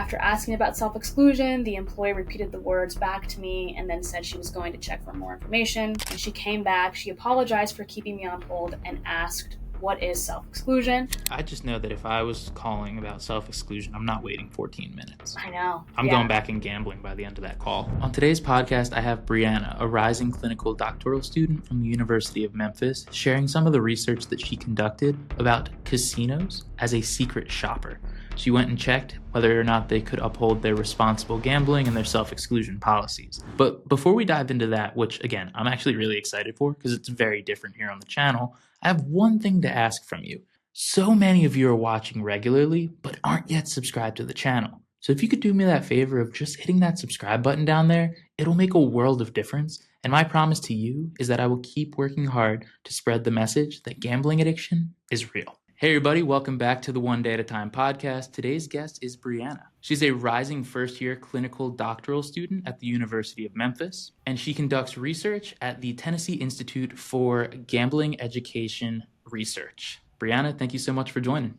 After asking about self-exclusion, the employee repeated the words back to me and then said she was going to check for more information. When she came back, she apologized for keeping me on hold and asked, "What is self-exclusion?" I just know that if I was calling about self-exclusion, I'm not waiting 14 minutes. I know. I'm going back and gambling by the end of that call. On today's podcast, I have Brianna, a rising clinical doctoral student from the University of Memphis, sharing some of the research that she conducted about casinos as a secret shopper. She went and checked whether or not they could uphold their responsible gambling and their self-exclusion policies. But before we dive into that, which again, I'm actually really excited for because it's very different here on the channel, I have one thing to ask from you. So many of you are watching regularly, but aren't yet subscribed to the channel. So if you could do me that favor of just hitting that subscribe button down there, it'll make a world of difference. And my promise to you is that I will keep working hard to spread the message that gambling addiction is real. Hey everybody, welcome back to the One Day at a Time podcast. Today's guest is Brianna. She's a rising first-year clinical doctoral student at the University of Memphis, and she conducts research at the Tennessee Institute for Gambling Education Research. Brianna, thank you so much for joining.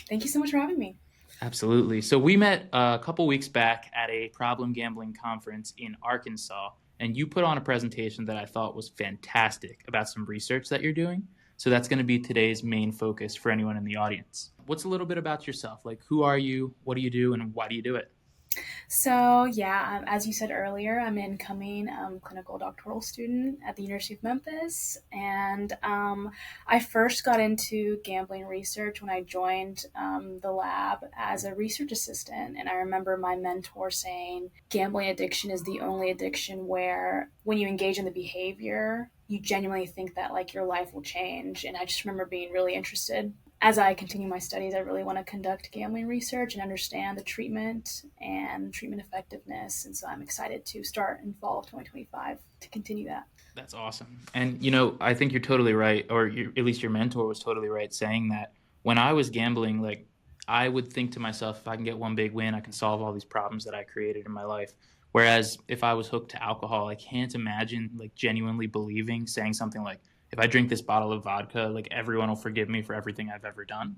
Thank you so much for having me. Absolutely. So we met a couple weeks back at a problem gambling conference in Arkansas, and you put on a presentation that I thought was fantastic about some research that you're doing. So that's going to be today's main focus for anyone in the audience. What's a little bit about yourself? Like, who are you? What do you do? And why do you do it? So as you said earlier, I'm an incoming clinical doctoral student at the University of Memphis, and I first got into gambling research when I joined the lab as a research assistant, and I remember my mentor saying gambling addiction is the only addiction where when you engage in the behavior, you genuinely think that like your life will change, and I just remember being really interested. As I continue my studies, I really want to conduct gambling research and understand the treatment and treatment effectiveness. And so I'm excited to start in fall of 2025 to continue that. That's awesome. And, I think you're totally right, or at least your mentor was totally right saying that when I was gambling, like I would think to myself, if I can get one big win, I can solve all these problems that I created in my life. Whereas if I was hooked to alcohol, I can't imagine like genuinely believing, saying something like, if I drink this bottle of vodka, like everyone will forgive me for everything I've ever done.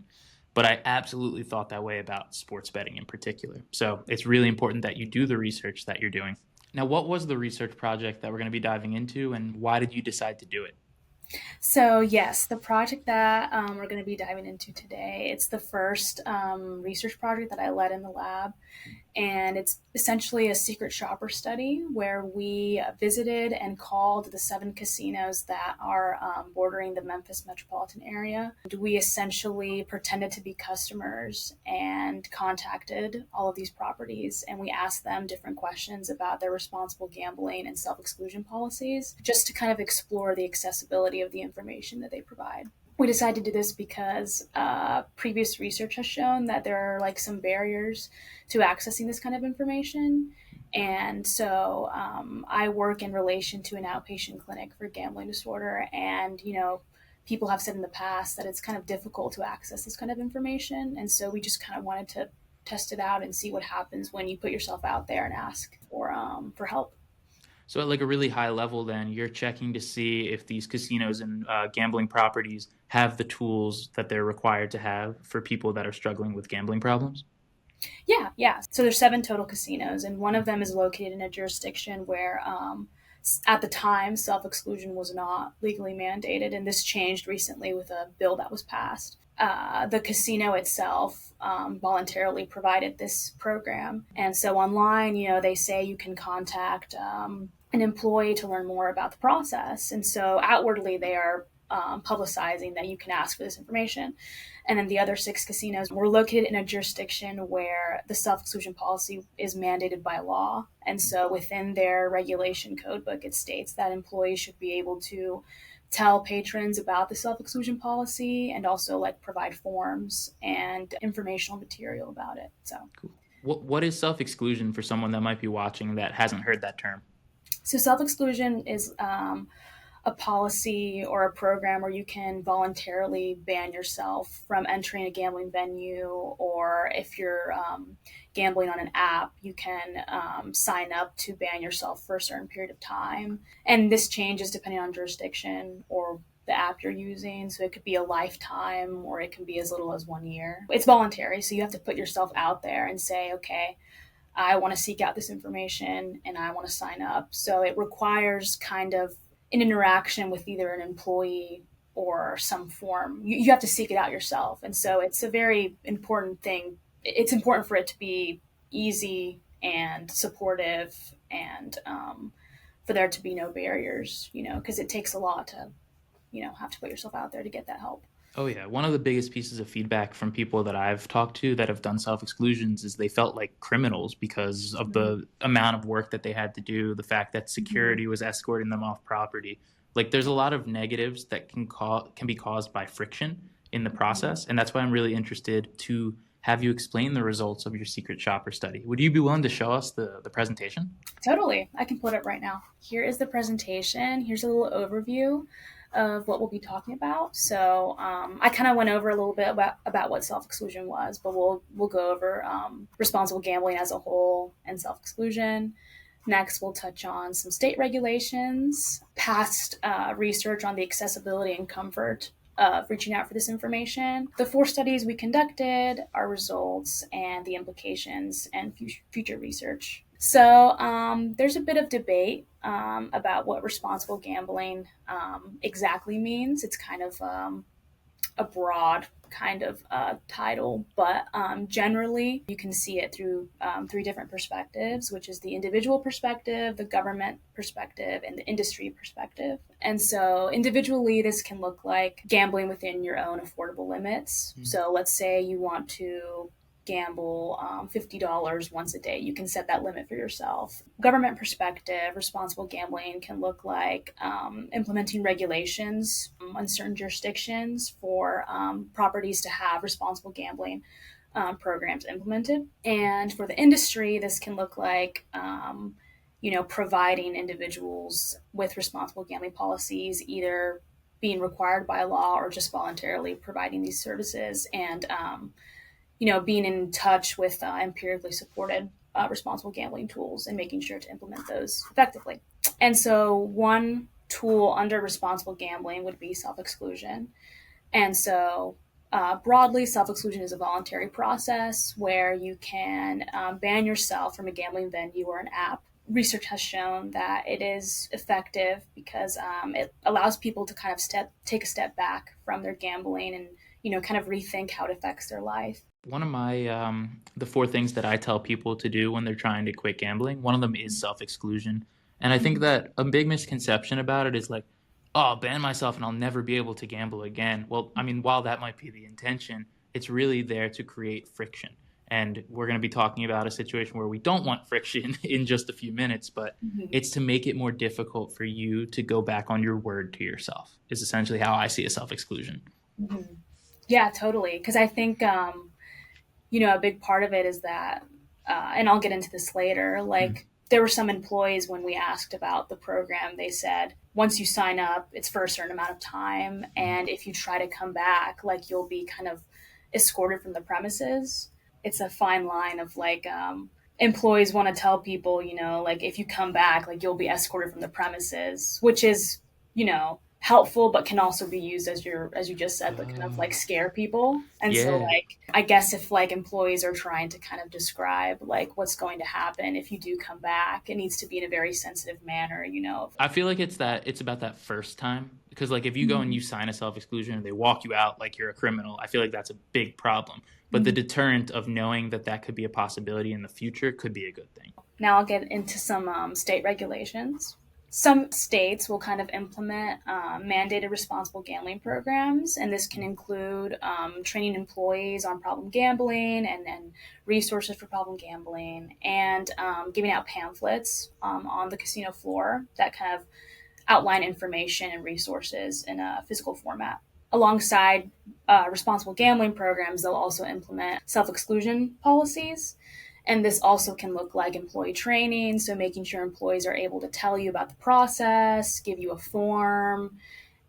But I absolutely thought that way about sports betting in particular. So it's really important that you do the research that you're doing. Now, what was the research project that we're going to be diving into, and why did you decide to do it? So yes, the project that we're going to be diving into today, it's the first research project that I led in the lab. And it's essentially a secret shopper study where we visited and called the 7 casinos that are bordering the Memphis metropolitan area. We essentially pretended to be customers and contacted all of these properties, and we asked them different questions about their responsible gambling and self-exclusion policies, just to kind of explore the accessibility of the information that they provide. We decided to do this because previous research has shown that there are like some barriers to accessing this kind of information. And so I work in relation to an outpatient clinic for gambling disorder. And, people have said in the past that it's kind of difficult to access this kind of information. And so we just kind of wanted to test it out and see what happens when you put yourself out there and ask for help. So at like a really high level, then you're checking to see if these casinos and gambling properties have the tools that they're required to have for people that are struggling with gambling problems? Yeah. So there's 7 total casinos, and one of them is located in a jurisdiction where at the time self-exclusion was not legally mandated, and this changed recently with a bill that was passed. The casino itself voluntarily provided this program. And so online, they say you can contact an employee to learn more about the process. And so outwardly, they are publicizing that you can ask for this information. And then the other 6 casinos were located in a jurisdiction where the self-exclusion policy is mandated by law. And so within their regulation codebook, it states that employees should be able to tell patrons about the self-exclusion policy and also like provide forms and informational material about it. So cool. What is self-exclusion for someone that might be watching that hasn't heard that term? So self-exclusion is a policy or a program where you can voluntarily ban yourself from entering a gambling venue, or if you're gambling on an app, you can sign up to ban yourself for a certain period of time. And this changes depending on jurisdiction or the app you're using. So it could be a lifetime or it can be as little as 1 year. It's voluntary. So you have to put yourself out there and say, okay, I want to seek out this information and I want to sign up. So it requires kind of an interaction with either an employee or some form. You have to seek it out yourself. And so it's a very important thing. It's important for it to be easy and supportive and for there to be no barriers, because it takes a lot to, have to put yourself out there to get that help. Oh yeah, one of the biggest pieces of feedback from people that I've talked to that have done self-exclusions is they felt like criminals because of Mm-hmm. the amount of work that they had to do, the fact that Mm-hmm. security was escorting them off property. Like there's a lot of negatives that can be caused by friction in the Mm-hmm. process, and that's why I'm really interested to have you explain the results of your secret shopper study. Would you be willing to show us the presentation? Totally. I can pull it up right now. Here is the presentation. Here's a little overview of what we'll be talking about. So I kind of went over a little bit about what self-exclusion was, but we'll go over responsible gambling as a whole and self-exclusion. Next, we'll touch on some state regulations, past research on the accessibility and comfort of reaching out for this information, the 4 studies we conducted, our results, and the implications and future research. So there's a bit of debate about what responsible gambling exactly means. It's kind of a broad kind of title, but generally you can see it through 3 different perspectives, which is the individual perspective, the government perspective, and the industry perspective. And so individually, this can look like gambling within your own affordable limits. So let's say you want to gamble $50 once a day. You can set that limit for yourself. Government perspective, responsible gambling can look like implementing regulations on certain jurisdictions for properties to have responsible gambling programs implemented. And for the industry, this can look like providing individuals with responsible gambling policies, either being required by law or just voluntarily providing these services, and being in touch with empirically supported responsible gambling tools and making sure to implement those effectively. And so, one tool under responsible gambling would be self exclusion. And so, broadly, self exclusion is a voluntary process where you can ban yourself from a gambling venue or an app. Research has shown that it is effective because it allows people to kind of take a step back from their gambling and kind of rethink how it affects their life. One of my the 4 things that I tell people to do when they're trying to quit gambling, one of them is self-exclusion. And I think Mm-hmm. that a big misconception about it is like, oh, I'll ban myself and I'll never be able to gamble again. Well, I mean, while that might be the intention, it's really there to create friction. And we're going to be talking about a situation where we don't want friction in just a few minutes, but Mm-hmm. it's to make it more difficult for you to go back on your word to yourself, is essentially how I see a self-exclusion. Mm-hmm. Yeah, totally. Because I think a big part of it is that, and I'll get into this later, Mm. like there were some employees when we asked about the program, they said, once you sign up, it's for a certain amount of time. And if you try to come back, like you'll be kind of escorted from the premises. It's a fine line of like, employees want to tell people, like if you come back, like you'll be escorted from the premises, which is, helpful, but can also be used as you just said, to kind of like Oh, scare people. And so yeah. like I guess if like employees are trying to kind of describe like what's going to happen if you do come back, it needs to be in a very sensitive manner. I feel like it's about that first time because like if you go and Mm-hmm. you sign a self-exclusion and they walk you out like you're a criminal, I feel like that's a big problem. But the Mm-hmm. deterrent of knowing that that could be a possibility in the future could be a good thing. Now I'll get into some state regulations. Some states will kind of implement mandated responsible gambling programs, and this can include training employees on problem gambling and resources for problem gambling, and giving out pamphlets on the casino floor that kind of outline information and resources in a physical format. Alongside responsible gambling programs, they'll also implement self exclusion policies. And this also can look like employee training, so making sure employees are able to tell you about the process, give you a form,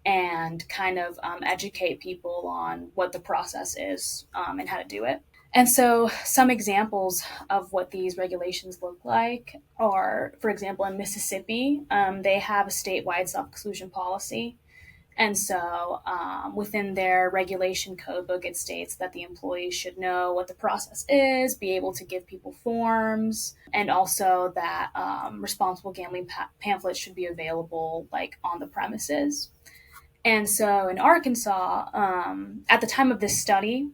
and kind of educate people on what the process is and how to do it. And so, some examples of what these regulations look like are, for example, in Mississippi, they have a statewide self exclusion policy. And so within their regulation code book, it states that the employees should know what the process is, be able to give people forms, and also that responsible gambling pamphlets should be available like on the premises. And so in Arkansas, at the time of this study,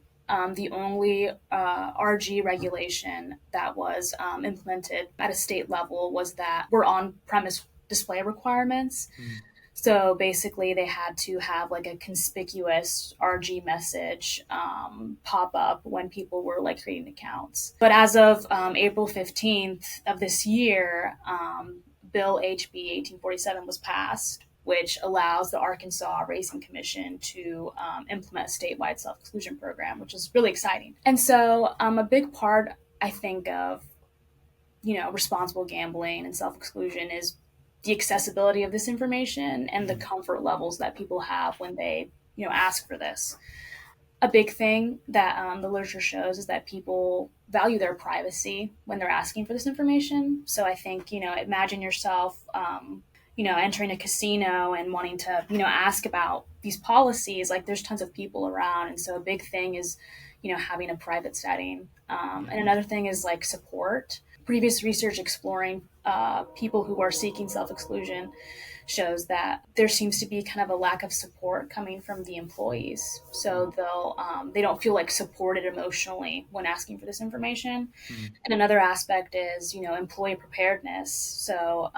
the only RG regulation that was implemented at a state level was that were on premise display requirements. Mm. So basically, they had to have like a conspicuous RG message pop up when people were like creating accounts. But as of April 15th of this year, Bill HB 1847 was passed, which allows the Arkansas Racing Commission to implement a statewide self-exclusion program, which is really exciting. And so a big part, I think, of responsible gambling and self-exclusion is the accessibility of this information and the comfort levels that people have when they ask for this. A big thing that the literature shows is that people value their privacy when they're asking for this information. So I think imagine yourself entering a casino and wanting to ask about these policies. Like there's tons of people around, and so a big thing is having a private setting. And another thing is like support. Previous research exploring people who are seeking self-exclusion shows that there seems to be kind of a lack of support coming from the employees. So they don't feel like supported emotionally when asking for this information. Mm. And another aspect is employee preparedness. So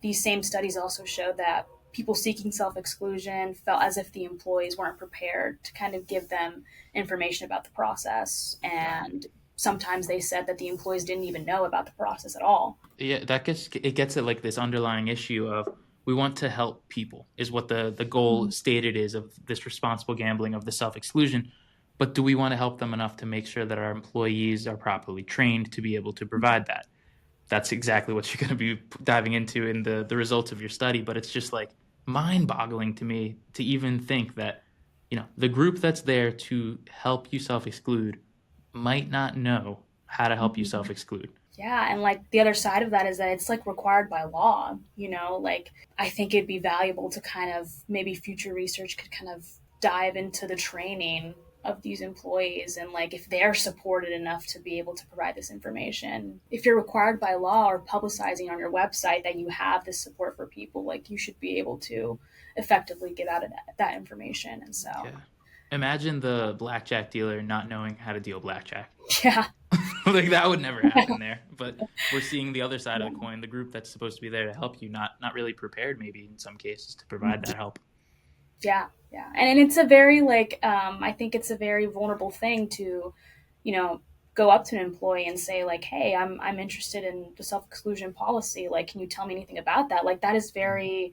these same studies also show that people seeking self-exclusion felt as if the employees weren't prepared to kind of give them information about the process, and sometimes they said that the employees didn't even know about the process at all. Yeah, it gets at like this underlying issue of we want to help people is what the goal stated is of this responsible gambling, of the self-exclusion. But do we want to help them enough to make sure that our employees are properly trained to be able to provide that? That's exactly what you're going to be diving into in the results of your study. But it's just like mind-boggling to me to even think that the group that's there to help you self-exclude might not know how to help you self-exclude. Yeah, and like the other side of that is that it's like required by law, like I think it'd be valuable to kind of maybe future research could kind of dive into the training of these employees and like if they're supported enough to be able to provide this information. If you're required by law or publicizing on your website that you have this support for people, like you should be able to effectively give out that information. And so, Yeah. Imagine the blackjack dealer not knowing how to deal blackjack. yeah. Like that would never happen there. But we're seeing the other side of the coin, the group that's supposed to be there to help you, not really prepared maybe in some cases to provide that help. Yeah, yeah, and it's a very like I think it's a very vulnerable thing to, you know, go up to an employee and say like, "Hey, I'm interested in the self exclusion policy. Like, can you tell me anything about that?" Like, that is very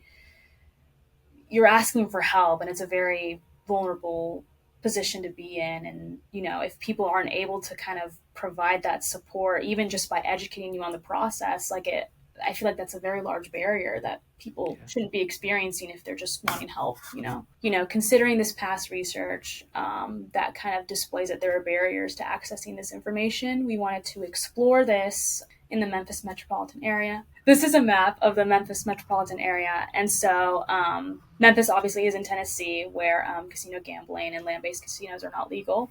you're asking for help, and it's a very vulnerable position to be in. And if people aren't able to kind of provide that support, even just by educating you on the process, like it I feel like that's a very large barrier that people Yeah. shouldn't be experiencing if they're just wanting help. Considering this past research that kind of displays that there are barriers to accessing this information, we wanted to explore this in the Memphis metropolitan area. This is a map of the Memphis metropolitan area, and so Memphis obviously is in Tennessee, where casino gambling and land-based casinos are not legal,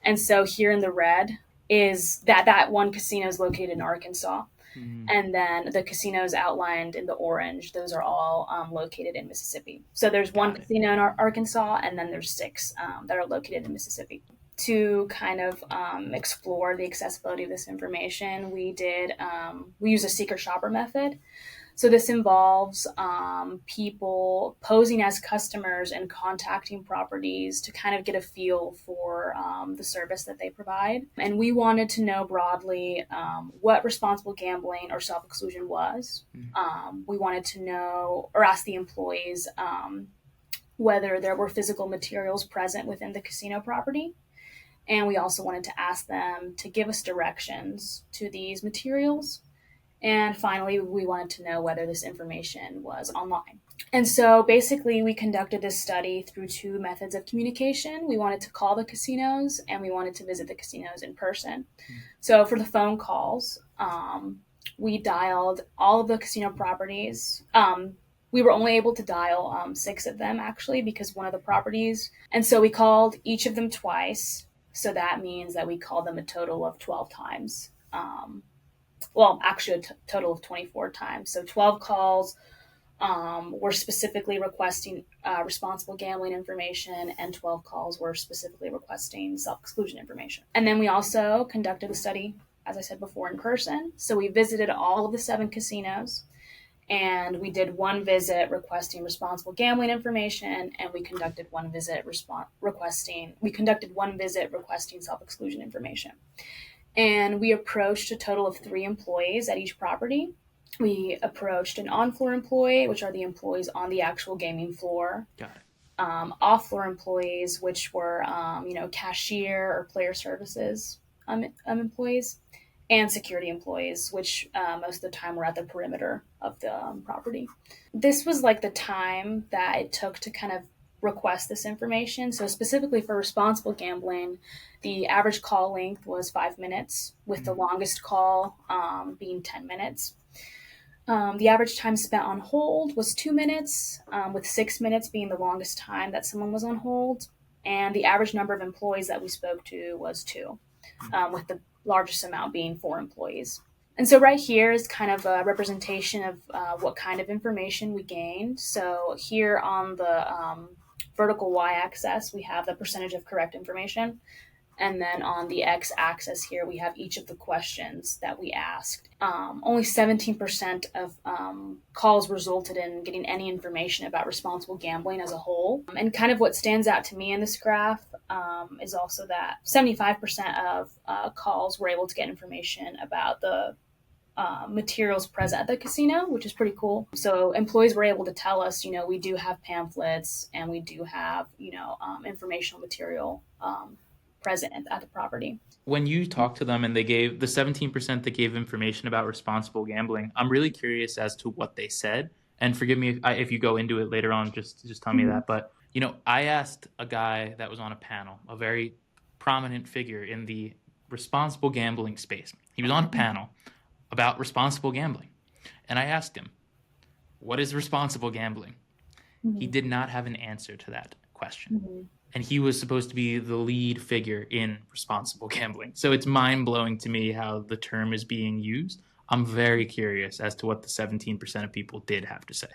and so here in the red is that one casino is located in Arkansas. Mm, And then the casinos outlined in the orange, those are all located in Mississippi. So there's one got it. casino in Arkansas, and then there's six that are located in Mississippi. To kind of explore the accessibility of this information, we use a secret shopper method. So this involves people posing as customers and contacting properties to kind of get a feel for the service that they provide. And we wanted to know broadly what responsible gambling or self-exclusion was. Mm, We wanted to know or ask the employees whether there were physical materials present within the casino property. And we also wanted to ask them to give us directions to these materials. And finally, we wanted to know whether this information was online. And so basically, we conducted this study through two methods of communication. We wanted to call the casinos and we wanted to visit the casinos in person. mm, So for the phone calls, we dialed all of the casino properties. We were only able to dial 6 of them actually because one of the properties. And so we called each of them twice. So that means that we called them a total of 12 times. Well, actually, total of 24 times. So 12 calls were specifically requesting responsible gambling information, and 12 calls were specifically requesting self-exclusion information. And then we also conducted the study, as I said before, in person. So we visited all of the 7 casinos, and we did one visit requesting responsible gambling information, and we conducted one visit requesting self-exclusion information. And we approached a total of 3 employees at each property. We approached an on-floor employee, which are the employees on the actual gaming floor. Got it. Off-floor employees, which were cashier or player services employees, and security employees, which most of the time were at the perimeter of the property. This was like the time that it took to kind of request this information. So specifically for responsible gambling, the average call length was 5 minutes, with the longest call being 10 minutes. The average time spent on hold was 2 minutes, with 6 minutes being the longest time that someone was on hold. And the average number of employees that we spoke to was 2, with the largest amount being 4 employees. And so right here is kind of a representation of what kind of information we gained. So here on the vertical y-axis, we have the percentage of correct information. And then on the x-axis here, we have each of the questions that we asked. Only 17% of calls resulted in getting any information about responsible gambling as a whole. And kind of what stands out to me in this graph is also that 75% of calls were able to get information about the materials present at the casino, which is pretty cool. So employees were able to tell us, we do have pamphlets and we do have, informational material present at the property. When you talked to them and they gave the 17% that gave information about responsible gambling, I'm really curious as to what they said. And forgive me if you go into it later on, just tell me that. But, I asked a guy that was on a panel, a very prominent figure in the responsible gambling space. He was on a panel about responsible gambling. And I asked him, what is responsible gambling? He did not have an answer to that question. And he was supposed to be the lead figure in responsible gambling. So it's mind-blowing to me how the term is being used. I'm very curious as to what the 17% of people did have to say.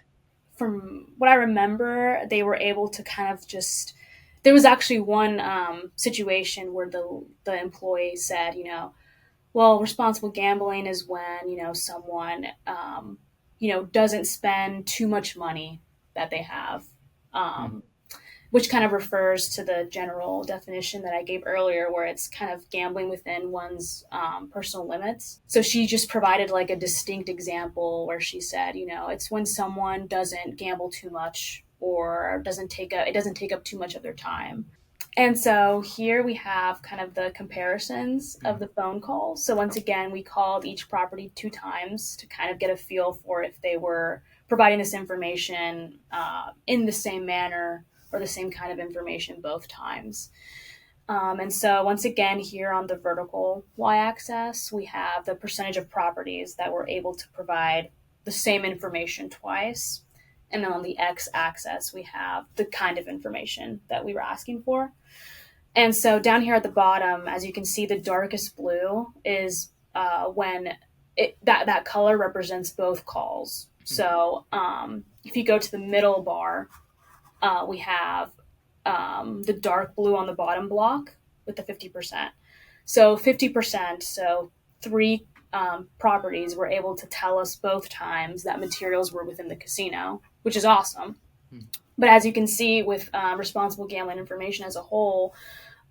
From what I remember, they were able to kind of just... There was actually one situation where the employee said, well, responsible gambling is when, someone, doesn't spend too much money that they have. Which kind of refers to the general definition that I gave earlier, where it's kind of gambling within one's personal limits. So she just provided like a distinct example where she said, it's when someone doesn't gamble too much or it doesn't take up too much of their time. And so here we have kind of the comparisons of the phone calls. So once again, we called each property 2 times to kind of get a feel for if they were providing this information in the same manner or the same kind of information both times. And so once again, here on the vertical y-axis, we have the percentage of properties that were able to provide the same information twice. And then on the x-axis, we have the kind of information that we were asking for. And so down here at the bottom, as you can see, the darkest blue is when that color represents both calls. So if you go to the middle bar, we have the dark blue on the bottom block with the 50%. So 50%, so 3 properties were able to tell us both times that materials were within the casino, which is awesome. But as you can see with responsible gambling information as a whole,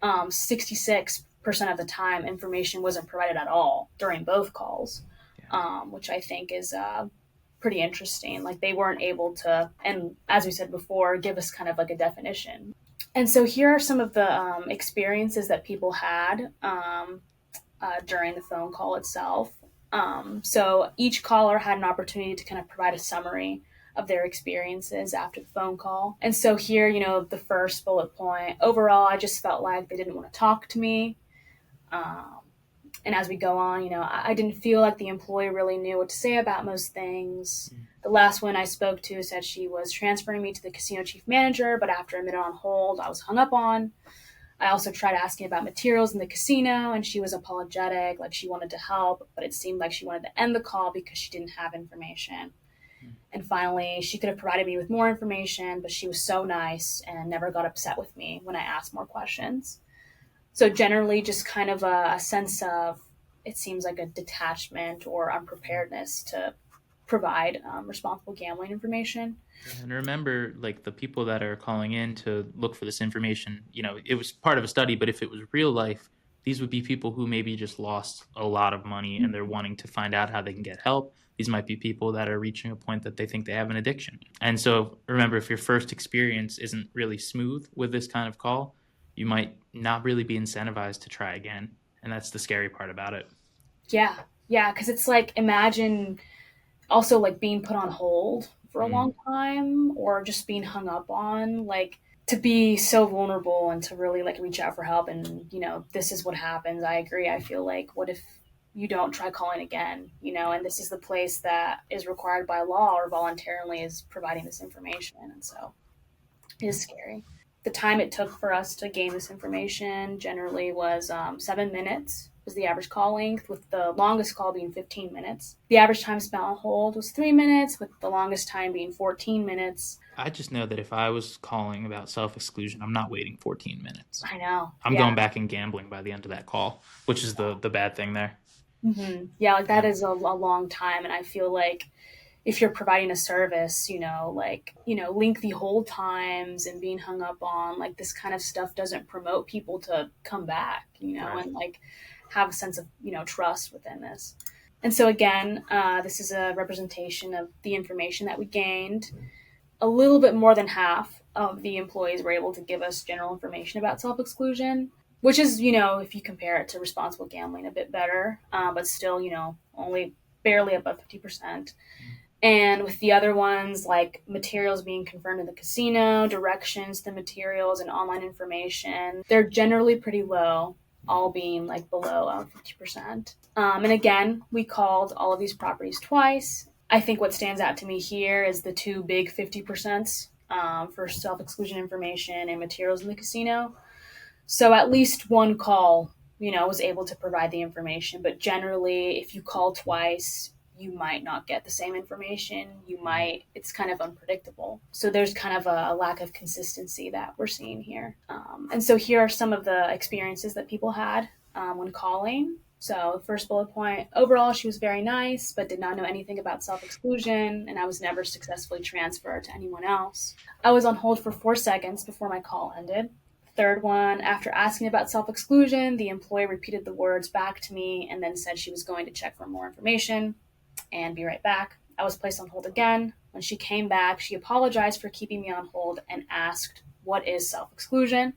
66% of the time information wasn't provided at all during both calls, which I think is pretty interesting. Like they weren't able to, and as we said before, give us kind of like a definition. And so here are some of the experiences that people had during the phone call itself. So each caller had an opportunity to kind of provide a summary of their experiences after the phone call. And so here, the first bullet point, overall, I just felt like they didn't want to talk to me. And as we go on, I didn't feel like the employee really knew what to say about most things. The last one I spoke to said she was transferring me to the casino chief manager, but after a minute on hold, I was hung up on. I also tried asking about materials in the casino, and she was apologetic, like she wanted to help, but it seemed like she wanted to end the call because she didn't have information. And finally, she could have provided me with more information, but she was so nice and never got upset with me when I asked more questions. So generally, just kind of a sense of, it seems like a detachment or unpreparedness to provide responsible gambling information. And remember, like, the people that are calling in to look for this information, it was part of a study, but if it was real life, these would be people who maybe just lost a lot of money and they're wanting to find out how they can get help. These might be people that are reaching a point that they think they have an addiction. And so remember, if your first experience isn't really smooth with this kind of call, you might not really be incentivized to try again. And that's the scary part about it. Yeah, yeah, because it's like, imagine also like being put on hold for a long time or just being hung up on, like to be so vulnerable and to really like reach out for help. And this is what happens. I agree. I feel like, what if you don't try calling again, and this is the place that is required by law or voluntarily is providing this information. And so it is scary. The time it took for us to gain this information generally was 7 minutes was the average call length, with the longest call being 15 minutes. The average time spent on hold was 3 minutes, with the longest time being 14 minutes. I just know that if I was calling about self-exclusion, I'm not waiting 14 minutes. I know. I'm Yeah. going back and gambling by the end of that call, which is the bad thing there. Yeah, like that is a long time. And I feel like if you're providing a service, lengthy hold times and being hung up on, like this kind of stuff doesn't promote people to come back, Right. and like have a sense of, trust within this. And so again, this is a representation of the information that we gained. A little bit more than half of the employees were able to give us general information about self-exclusion, which is, if you compare it to responsible gambling, a bit better, but still, only barely above 50%. And with the other ones, like materials being confirmed in the casino, directions to the materials, and online information, they're generally pretty low, all being like below 50%. And again, we called all of these properties twice. I think what stands out to me here is the two big 50% for self exclusion information and materials in the casino. So at least one call, was able to provide the information. But generally, if you call twice, you might not get the same information. It's kind of unpredictable. So there's kind of a lack of consistency that we're seeing here. And so here are some of the experiences that people had when calling. So the first bullet point, overall, she was very nice, but did not know anything about self-exclusion, and I was never successfully transferred to anyone else. I was on hold for 4 seconds before my call ended. Third one, after asking about self-exclusion, the employee repeated the words back to me and then said she was going to check for more information and be right back. I was placed on hold again. When she came back, she apologized for keeping me on hold and asked, "What is self-exclusion?"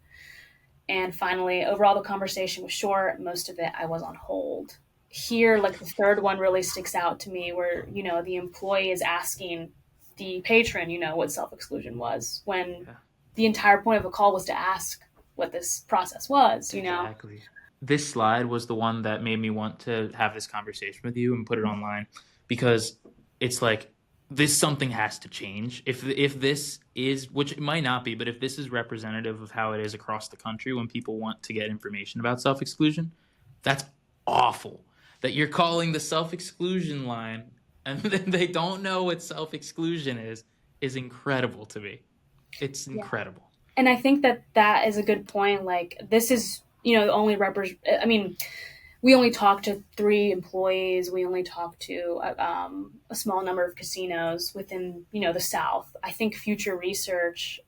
And finally, overall, the conversation was short. Most of it, I was on hold. Here, like the third one really sticks out to me, where, the employee is asking the patron, what self-exclusion was, when the entire point of the call was to ask what this process was, Exactly. This slide was the one that made me want to have this conversation with you and put it online, because it's like, this something has to change. If this is, which it might not be, but if this is representative of how it is across the country when people want to get information about self-exclusion, that's awful. That you're calling the self-exclusion line and then they don't know what self-exclusion is incredible to me. It's Yeah. incredible. And I think that is a good point. Like, this is, only we only talked to 3 employees. We only talked to a small number of casinos within, the South. I think future research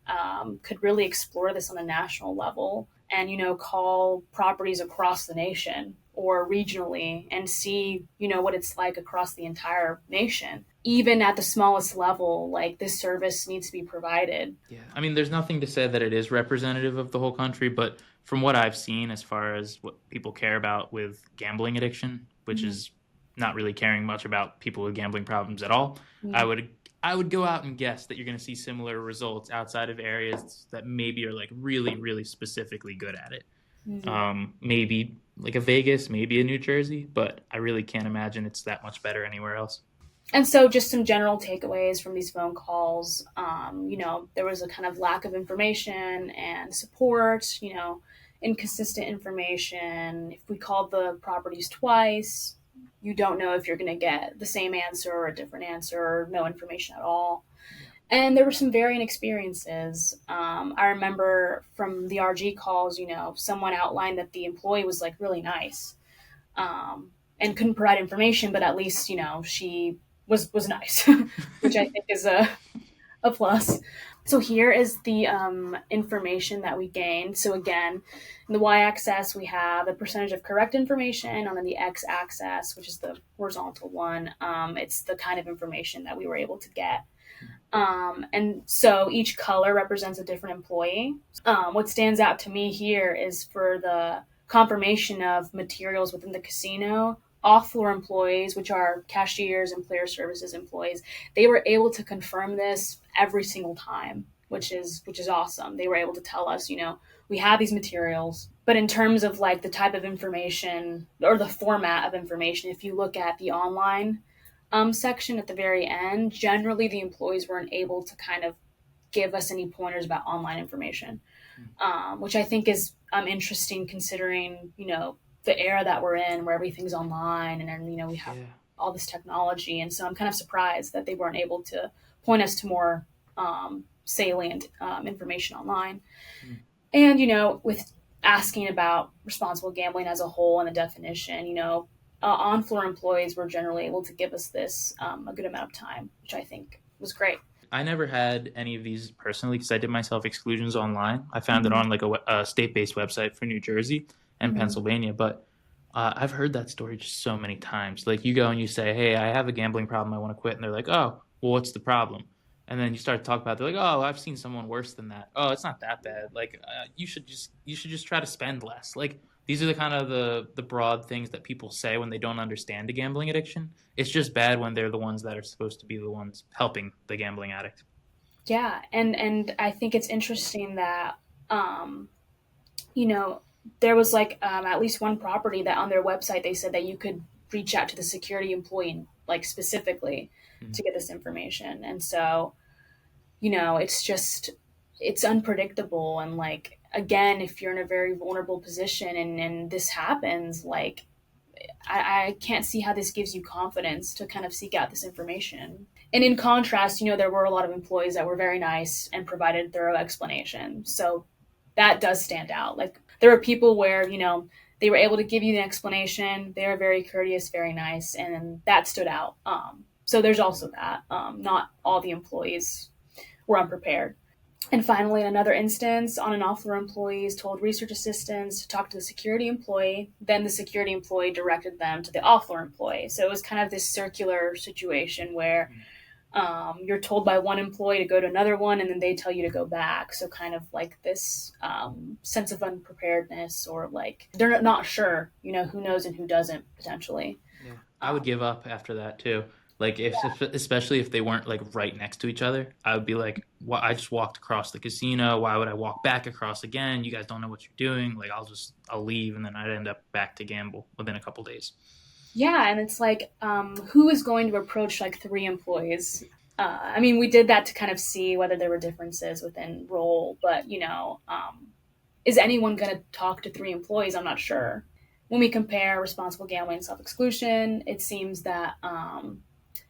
could really explore this on a national level and, call properties across the nation or regionally and see, what it's like across the entire nation. Even at the smallest level, like, this service needs to be provided. Yeah, I mean, there's nothing to say that it is representative of the whole country, but from what I've seen, as far as what people care about with gambling addiction, which is not really caring much about people with gambling problems at all, I would go out and guess that you're going to see similar results outside of areas that maybe are like really, really specifically good at it. Maybe like a Vegas, maybe a New Jersey, but I really can't imagine it's that much better anywhere else. And so, just some general takeaways from these phone calls. There was a kind of lack of information and support, inconsistent information. If we called the properties twice, you don't know if you're going to get the same answer or a different answer, or no information at all. Yeah. And there were some varying experiences. I remember from the RG calls, someone outlined that the employee was like really nice, and couldn't provide information, but at least she was nice, which I think is a plus. So here is the information that we gained. So again, in the y-axis we have the percentage of correct information, and on the x-axis, which is the horizontal one, it's the kind of information that we were able to get. And so each color represents a different employee. What stands out to me here is for the confirmation of materials within the casino, off-floor employees, which are cashiers and player services employees, they were able to confirm this every single time, which is awesome. They were able to tell us, we have these materials, but in terms of like the type of information or the format of information, if you look at the online section at the very end, generally the employees weren't able to kind of give us any pointers about online information, which I think is interesting considering, the era that we're in where everything's online, and then, we have Yeah. all this technology. And so I'm kind of surprised that they weren't able to point us to more salient information online. Mm. And, with asking about responsible gambling as a whole and the definition, on-floor employees were generally able to give us this a good amount of time, which I think was great. I never had any of these personally because I did my self-exclusions online. I found it Mm-hmm. on like a state-based website for New Jersey and Mm-hmm. Pennsylvania, but I've heard that story just so many times. Like you go and you say, "Hey, I have a gambling problem. I want to quit," and they're like, "Oh, well, what's the problem?" And then you start to talk about it. They're like, "Oh, I've seen someone worse than that. Oh, it's not that bad. Like you should just try to spend less." Like these are the kind of the broad things that people say when they don't understand a gambling addiction. It's just bad when they're the ones that are supposed to be the ones helping the gambling addict. Yeah, and I think it's interesting that um, you know there was like at least one property that on their website they said that you could reach out to the security employee like specifically Mm. to get this information. And so it's unpredictable, and like again, if you're in a very vulnerable position and this happens, like I can't see how this gives you confidence to kind of seek out this information. And in contrast, there were a lot of employees that were very nice and provided thorough explanation. So that does stand out. Like there were people where, they were able to give you the explanation. They were very courteous, very nice, and that stood out. So there's also that. Not all the employees were unprepared. And finally, in another instance, on and off floor employees told research assistants to talk to the security employee. Then the security employee directed them to the off floor employee. So it was kind of this circular situation where you're told by one employee to go to another one, and then they tell you to go back. So kind of like this sense of unpreparedness, or like they're not sure, who knows and who doesn't potentially. Yeah, I would Um, give up after that too. Like if yeah. especially if they weren't like right next to each other, I would be like, "Well, I just walked across the casino. Why would I walk back across again? You guys don't know what you're doing. Like I'll leave, and then I'd end up back to gamble within a couple days." Yeah, and it's like, who is going to approach like three employees? I mean, we did that to kind of see whether there were differences within role, but is anyone going to talk to three employees? I'm not sure. When we compare responsible gambling and self-exclusion, it seems that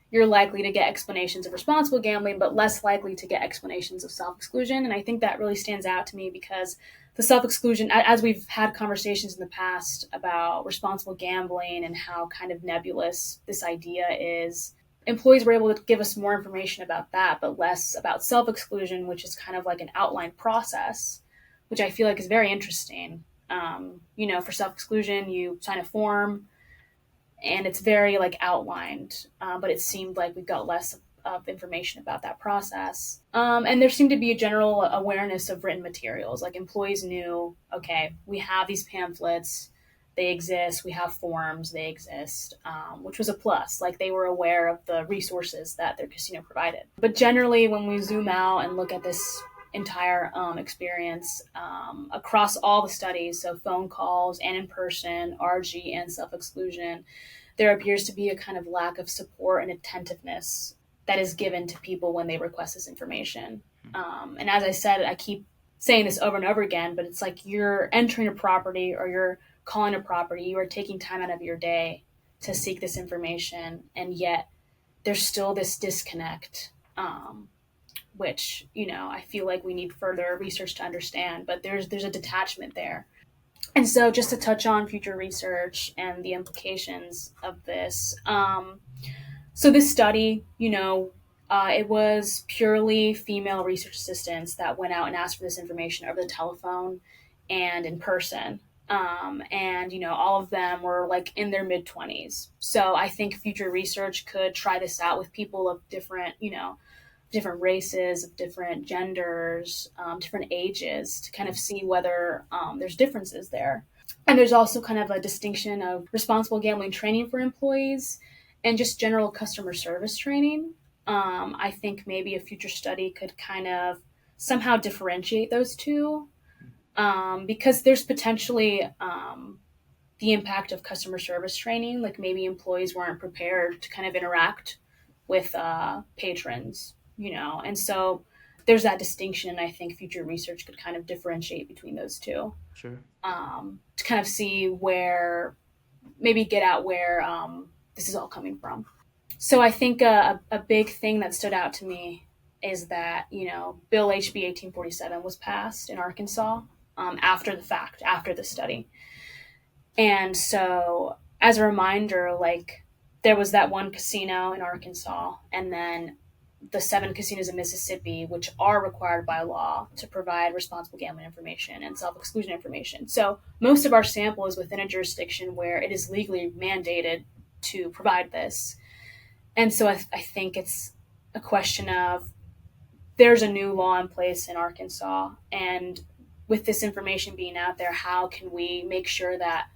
you're likely to get explanations of responsible gambling, but less likely to get explanations of self-exclusion. And I think that really stands out to me because the self-exclusion, as we've had conversations in the past about responsible gambling and how kind of nebulous this idea is, employees were able to give us more information about that, but less about self-exclusion, which is kind of like an outlined process, which I feel like is very interesting. For self-exclusion, you sign a form, and it's very like outlined, but it seemed like we got less of information about that process. And there seemed to be a general awareness of written materials. Like employees knew, okay, we have these pamphlets, they exist. We have forms, they exist, which was a plus. Like they were aware of the resources that their casino provided. But generally, when we zoom out and look at this entire experience across all the studies, so phone calls and in person, RG and self exclusion, there appears to be a kind of lack of support and attentiveness that is given to people when they request this information. And as I said, I keep saying this over and over again, but it's like you're entering a property or you're calling a property, you are taking time out of your day to seek this information, and yet there's still this disconnect, which I feel like we need further research to understand. But there's a detachment there, and so just to touch on future research and the implications of this. So this study, it was purely female research assistants that went out and asked for this information over the telephone and in person. And all of them were like in their mid 20s. So I think future research could try this out with people of different races, of different genders, different ages, to kind of see whether there's differences there. And there's also kind of a distinction of responsible gambling training for employees and just general customer service training. I think maybe a future study could kind of somehow differentiate those two, because there's potentially the impact of customer service training. Like maybe employees weren't prepared to kind of interact with patrons, and so there's that distinction. I think future research could kind of differentiate between those two, Sure. to kind of see where, maybe get out where this is all coming from. So I think a big thing that stood out to me is that, Bill HB 1847 was passed in Arkansas after the fact, after the study. And so as a reminder, like there was that one casino in Arkansas, and then the 7 casinos in Mississippi, which are required by law to provide responsible gambling information and self-exclusion information. So most of our sample is within a jurisdiction where it is legally mandated to provide this. And so I think it's a question of, there's a new law in place in Arkansas, and with this information being out there, how can we make sure that,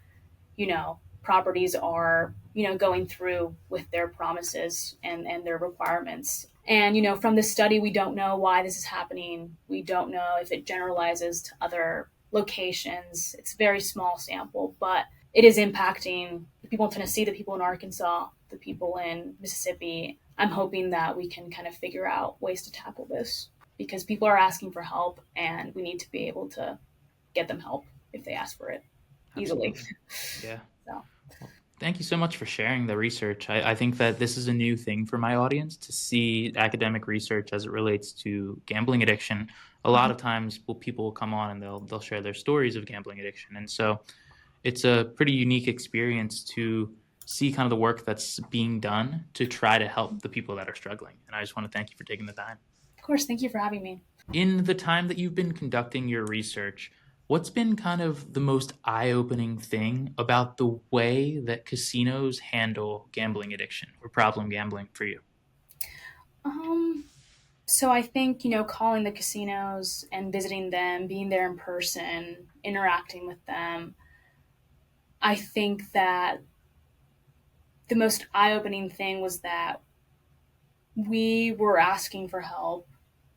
properties are, going through with their promises and their requirements. And, from this study, we don't know why this is happening. We don't know if it generalizes to other locations. It's a very small sample, but it is impacting the people in Tennessee, the people in Arkansas, the people in Mississippi. I'm hoping that we can kind of figure out ways to tackle this, because people are asking for help, and we need to be able to get them help if they ask for it easily. Absolutely. Yeah. So. Thank you so much for sharing the research. I think that this is a new thing for my audience to see academic research as it relates to gambling addiction. A lot of times people will come on and they'll share their stories of gambling addiction. And so it's a pretty unique experience to see kind of the work that's being done to try to help the people that are struggling. And I just want to thank you for taking the time. Of course, thank you for having me. In the time that you've been conducting your research, what's been kind of the most eye-opening thing about the way that casinos handle gambling addiction or problem gambling for you? So I think, calling the casinos and visiting them, being there in person, interacting with them, I think that the most eye-opening thing was that we were asking for help.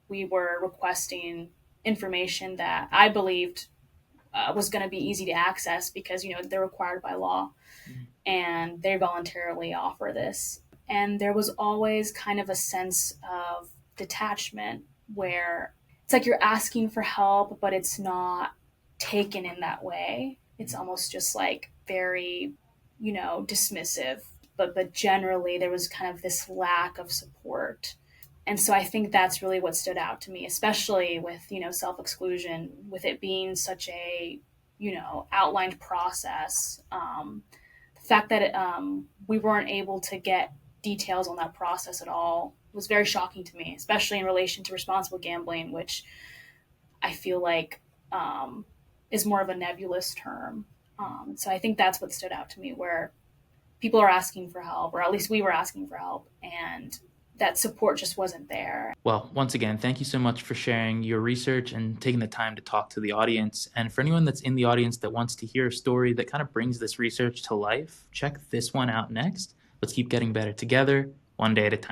We were requesting information that I believed was going to be easy to access, because they're required by law, and they voluntarily offer this. And there was always kind of a sense of detachment, where it's like you're asking for help, but it's not taken in that way. It's almost just like very, dismissive. But generally there was kind of this lack of support. And so I think that's really what stood out to me, especially with, self-exclusion, with it being such a, outlined process. The fact that we weren't able to get details on that process at all was very shocking to me, especially in relation to responsible gambling, which I feel like is more of a nebulous term. So I think that's what stood out to me, where people are asking for help, or at least we were asking for help, and that support just wasn't there. Well, once again, thank you so much for sharing your research and taking the time to talk to the audience. And for anyone that's in the audience that wants to hear a story that kind of brings this research to life, check this one out next. Let's keep getting better together, one day at a time.